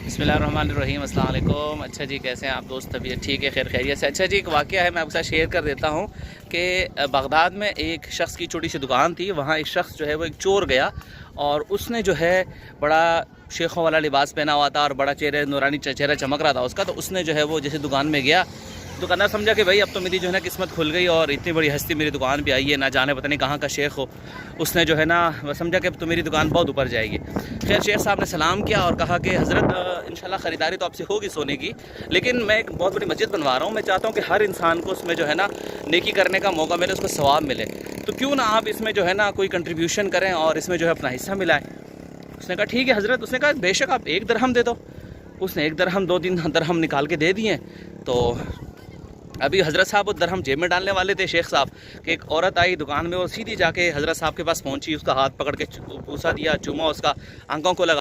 بسم اللہ الرحمن الرحیم، السلام علیکم۔ اچھا جی، کیسے ہیں آپ دوست؟ طبیعت ٹھیک ہے؟ خیر خیریت سے؟ اچھا جی، ایک واقعہ ہے، میں آپ کے ساتھ شیئر کر دیتا ہوں کہ بغداد میں ایک شخص کی چھوٹی سی دکان تھی۔ وہاں ایک شخص جو ہے وہ ایک چور گیا، اور اس نے جو ہے بڑا شیخوں والا لباس پہنا ہوا تھا اور بڑا چہرہ نورانی چہرہ چمک رہا تھا اس کا۔ تو اس نے جو ہے وہ جیسے دکان میں گیا، دکاندار سمجھا کہ بھائی اب تو میری جو ہے نا قسمت کھل گئی اور اتنی بڑی ہستی میری دکان پہ آئی ہے، نہ جانے پتہ نہیں کہاں کا شیخ ہو۔ اس نے جو ہے نا سمجھا کہ اب تو میری دکان بہت اوپر جائے گی۔ خیر، شیخ صاحب نے سلام کیا اور کہا کہ حضرت انشاءاللہ خریداری تو آپ سے ہوگی سونے کی، لیکن میں ایک بہت بڑی مسجد بنوا رہا ہوں، میں چاہتا ہوں کہ ہر انسان کو اس میں جو ہے نا نیکی کرنے کا موقع ملے، اس کو ثواب ملے، تو کیوں نہ آپ اس میں جو ہے نا کوئی کنٹریبیوشن کریں اور اس میں جو ہے اپنا حصہ ملائیں۔ اس نے کہا ٹھیک ہے حضرت۔ اس نے کہا بے شک آپ 1 درہم دے دو۔ اس نے 1 درہم 2 درہم نکال کے دے دیے۔ تو ابھی حضرت صاحب وہ درہم جیب میں ڈالنے والے تھے شیخ صاحب کہ ایک عورت آئی دکان میں، وہ سیدھی جا کے حضرت صاحب کے پاس پہنچی، اس کا ہاتھ پکڑ کے بوسہ دیا، چوما، اس کا آنکھوں کو لگا